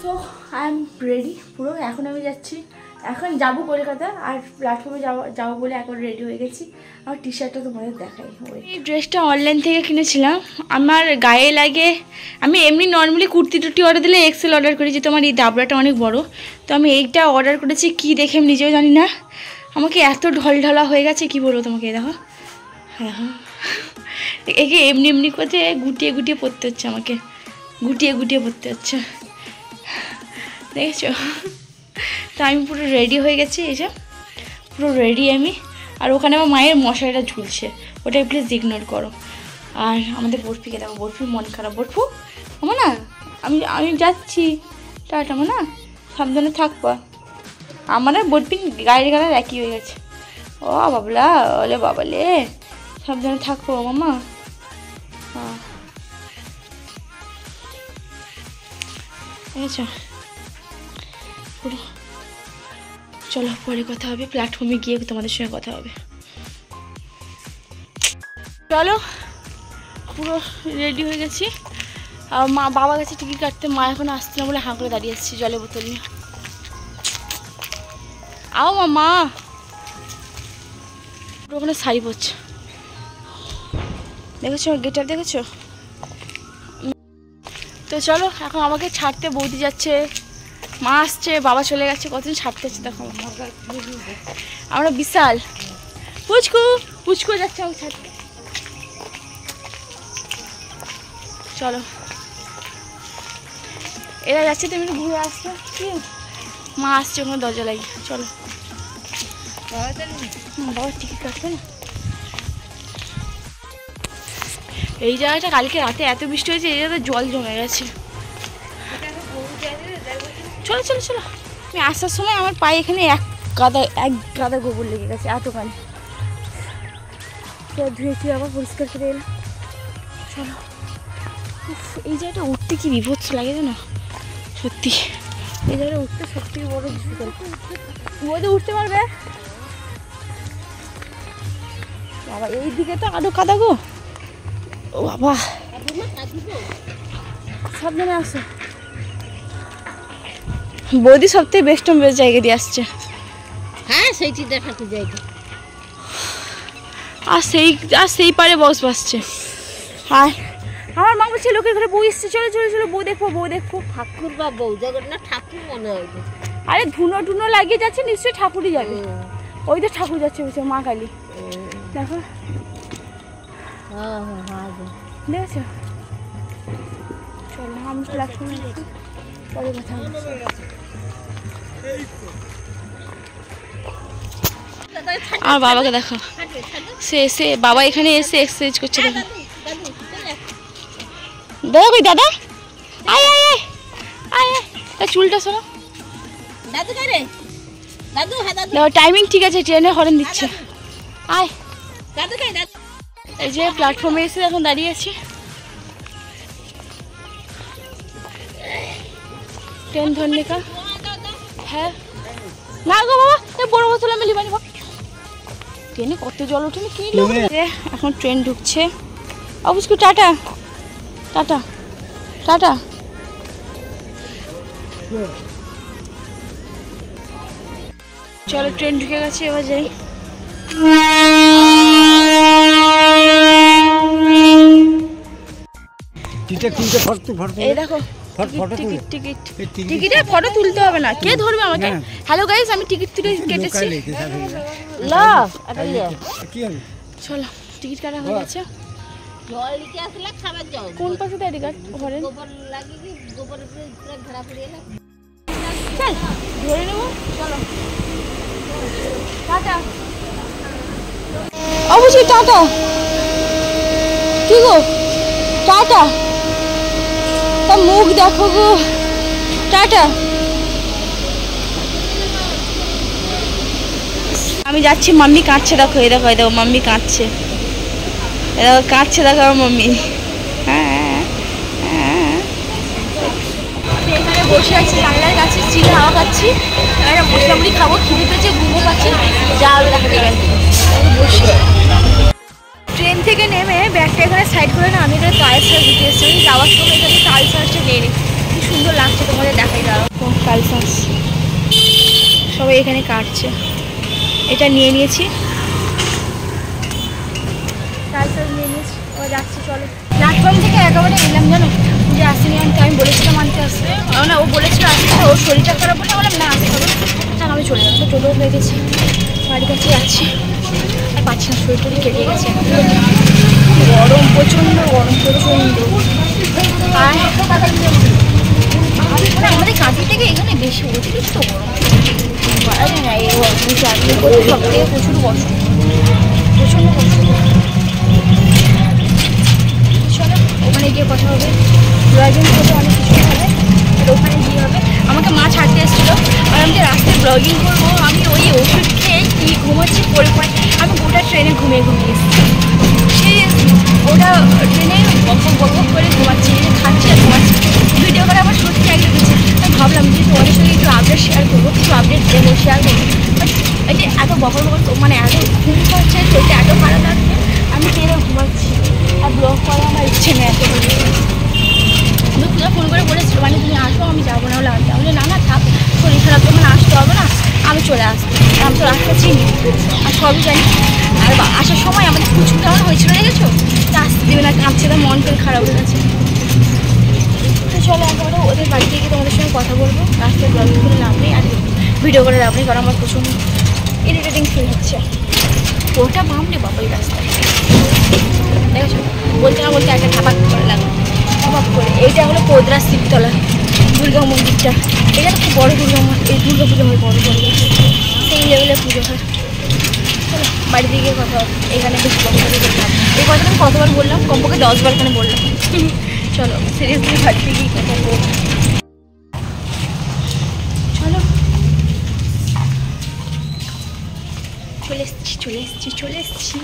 So I am ready পুরো। এখন আমি যাচ্ছি, এখন যাব কলকাতা, আর প্ল্যাটফর্মে যাবো বলে এখন রেডি হয়ে গেছি। আমার টি শার্টটা তোমাদের দেখাই। এই ড্রেসটা অনলাইন থেকে কিনেছিলাম, আমার গায়ে লাগে। আমি এমনি নর্মালি কুর্তি টুর্তি অর্ডার দিলে এক্সেল অর্ডার করি, যেহেতু আমার এই দাবড়াটা অনেক বড়। তো আমি এইটা অর্ডার করেছি, কি দেখে আমি নিজেও জানি না, আমাকে এত ঢলঢলা হয়ে গেছে কি বলবো তোমাকে। দেখো, হ্যাঁ হ্যাঁ, একে এমনি এমনি করে গুটিয়ে গুটিয়ে পরতে হচ্ছে, আমাকে গুটিয়ে গুটিয়ে পরতে হচ্ছে, দেখেছো? তো আমি পুরো রেডি হয়ে গেছি, এই যে পুরো রেডি আমি। আর ওখানে আমার মায়ের মশারিটা ঝুলছে, ওটাই প্লিজ ইগনোর করো। আর আমাদের বরফিকে দেখো, বরফির মন খারাপ। বরফু আমার না, আমি যাচ্ছি, টাটা মা, না সাবধানে থাকবা। আমার আর বরফির গায়ের গালার একই হয়ে গেছে। ও বাবলা, ওলে বাবালে, সাবধানে থাকবো মামা। হ্যাঁ, আচ্ছা পুরো চলো, পরে কথা হবে, প্ল্যাটফর্মে গিয়ে তোমাদের সঙ্গে কথা হবে। চলো, পুরো রেডি হয়ে গেছি। আর মা বাবা গেছে টিকিট কাটতে, মা এখন আসছে না বলে হাঁ করে দাঁড়িয়ে আসছি জলের বোতল নিয়ে। আও মামা, পুরো ওখানে শাড়ি পরছে, দেখেছো গেটআপ দেখেছো? তো চলো, এখন আমাকে ছাড়তে বৌদি যাচ্ছে, মা আসছে, বাবা চলে গেছে, কতদিন ছাড়তে হচ্ছে দেখো। আমরা বিশাল পুচকু পুচকু যাচ্ছে আমাকে ছাড়তে। চলো, এরা যাচ্ছে, তুমি একটু ঘুরে আসছো, কি মা আসছে ওখানে দরজা লাগিয়ে। চলো, বাবা টিকিট কাটবে না। এই জায়গাটা কালকে রাতে এত বৃষ্টি হয়েছে, এই জায়গাটা জল জমে গেছে। চলো চলো চলো, আমি আসার সময় আমার পায়ে এখানে এক গাদা গোবর লেগে গেছে, এতখানি ধুয়েছি, আবার পরিষ্কার করে এলাম। চলো, এই জায়গাটা উঠতে কি বিভৎস লাগে জানো, সত্যি এই জায়গাটা উঠতে সত্যি বড় ডিফিকাল্ট। বোধ উঠতে পারবে বাবা, এই দিকে তো আরো কাদা গো। ও বাবা, সাবধানে আসো। বৌদি সবথেকে বেস্ট জায়গা দিয়ে আসছে। হ্যাঁ, সেইটি দেখাতে জায়গা। আর সেই পারে বস বাসছে। আর আমার মা বলছে লোকের ঘরে বউ এসছে, চলো চলো চলো, বউ দেখবো বউ দেখবো। ঠাকুর বা বউ জায়গা না, ঠাকুর মনে হয়। আরে ধুনো টুনো লাগিয়ে যাচ্ছে, নিশ্চয়ই ঠাকুরই যাবে। ওই তো ঠাকুর যাচ্ছে, বলছে মা কালী, দেখো দেখেছো? চলো, আমি প্ল্যাটফর্মে পরে কথা বলছি। আর বাবাকে দেখো, সে বাবা এখানে এসে এক্সারসাইজ করছে, দেখো। দাদা কই দাদা, আয় আয় আয় আয় আয়, চুলটা শোনো। দাদু কে রে? দাদু, হ্যাঁ দাদু। টাইমিং ঠিক আছে, ট্রেনে হরেন দিচ্ছে। আয় দাদু কে? দাদু এই যে প্ল্যাটফর্মে এসে এখন দাঁড়িয়ে আছি, ট্রেন ধরনে কা। হ্যাঁ না গো বাবা, এই বড় বোতল আমি লিবানি। ট্রেনে কত জল ওঠেনি, কি এখন ট্রেন ঢুকছে। অবশ্যই টাটা টাটা টাটা। চলো, ট্রেন ঢুকে গেছে, এবার যাই। এই দেখো টিকিটে ফটো তুলতে হবে না, কে ধরবে আমাকে? হ্যালো গাইস, আমি টিকিট কেটেছি। চলো, টিকিট কাটা হয়ে গেছে। জল লিখে আসলে খাবার জল। কোন পাশে দাঁড়ি গাছ ঘরে গোবর লাগিয়ে কি গোবরের উপরে পুরো ঘোরা পড়ে এলো। চল ধরে নেবো। চলো টাটা। অবশ্যই টাটা। কি গো টাটা, তা মুখ দেখো গো, টাটা। আমি যাচ্ছি, মাম্মি কাঁদছে, দেখো এই দেখো, এই দেখো মাম্মি কাঁদছে, এই দেখো কাঁদছে, দেখো আমার মাম্মি। হ্যাঁ হ্যাঁ, এখানে বসে আছি জানলার কাছে, চিড়ে হাওয়া খাচ্ছি, একটা মশলা মুড়ি খাবো, খিদে পেয়েছে, ঘুমো পাচ্ছি, যা হবে দেখা যাবে। বসে ট্রেন থেকে নেমে ব্যাগটা এখানে সাইড করে না, আমি এখানে ট্রায়াল সার্চ দিতে এসেছি। যাওয়ার সময় এখানে ট্রায়াল সার্চটা নিয়ে নিই, কি সুন্দর লাগছে তোমাদের দেখাই। দাঁড়া কালসাস সবাই এখানে কাটছে। এটা নিয়ে নিয়েছি, কালসাস নিয়ে নিয়েছি। ও যাচ্ছি, চলো। প্ল্যাটফর্ম থেকে একেবারে এলাম, জানো যে আসেনি আনতে। আমি বলেছিলাম আনতে আসতে, না ও বলেছিল আসতে, ওর শরীরটা খারাপ বলে বললাম না আসতে হবে না, আমি চলে যাবো। তো টোটো হয়ে গেছি, বাড়ির কাছে যাচ্ছি। আর পাচ্ছি না, শরীর টরি কেটে গেছে। গরম, প্রচণ্ড গরম, প্রচণ্ড। আর আমাদের কাঁথি থেকে এখানে বেশি অতিরিক্ত গরম পারা যায় না। এই চাকরি করে সব থেকে প্রচুর কষ্ট, প্রচণ্ড কষ্ট। চলো ওখানে গিয়ে কথা হবে, ব্লগিং করবে, অনেক কিছু হবে। আর ওখানে গিয়ে হবে, আমাকে মা ছাড়তে এসেছিলো। আর আমি যে রাস্তায় ব্লগিং করবো, আমি ওই ওষুধ খেয়ে কি ঘুমাচ্ছি পরে পরে, আমি গোটা ট্রেনে ঘুমিয়ে ঘুমিয়ে এসেছি। সিরিয়াসলি ওটা ট্রেনে বক বক করে ঘুমাচ্ছি, খাচ্ছি আর ঘুমাচ্ছি। ভিডিও করে আমার সত্যি একদম দিচ্ছে। আমি ভাবলাম যে তোমাদের সঙ্গে একটু আপডেট শেয়ার করবো, কিছু আপডেট দেবো, শেয়ার করবো। বাট এই যে এত বকর বকর, মানে এত ঘুম পাচ্ছে, শরীরটা এত ভালো লাগছে, আমি ট্রেনে ঘুমাচ্ছি। আর ব্লগ করা আমার ইচ্ছে নেই এত। তুই ফোন করে বলেছিল মানে তুমি আসো, আমি যাবো না, হলে আনতে। আমি না না থাক, শরীর খারাপ যখন আসতে হবে না, আমি চলে আসবো। আমি তো রাস্তা চিনি আর সবই জানি। আর আসার সময় আমাদের প্রচুর কেমন হয়েছিল দেখেছো, তা আসতে দেবে না, কাঁদছে, তার মন টন খারাপ হয়ে গেছে। তো চলো একেবারে ওদের বাড়িতে গিয়ে তোমাদের সঙ্গে কথা বলবো। রাস্তায় ব্লগিং করে লাভ নেই আর ভিডিও করে লাভ নেই, কারণ আমার প্রচুর ইরিটেটিং ফিল হচ্ছে। ওটা ভাবলে বাবাই রাস্তায় দেখেছো, বলতে না বলতে একটা ঠাপাক করে লাগলো, ঠাপাক করে। এইটা হলো কোদরা শিবতলা দুর্গা মন্দিরটা। এটা তো খুব বড়ো দুর্গা মন্দির, এই দুর্গা পুজো হয় বড়ো বড়ো, সেই লেভেলের পুজো হয়। চলো বাড়িতে গিয়ে কথা হবে, এখানে বেশি কথা বললাম। এই কথাটা আমি কতবার বললাম, কমপক্ষে 10 বার এখানে বললাম। চলো সিরিয়াসলি বাড়িতে গিয়ে কথা বলবো। চলো চলে এসছি, চলে এসছি, চলে এসছি।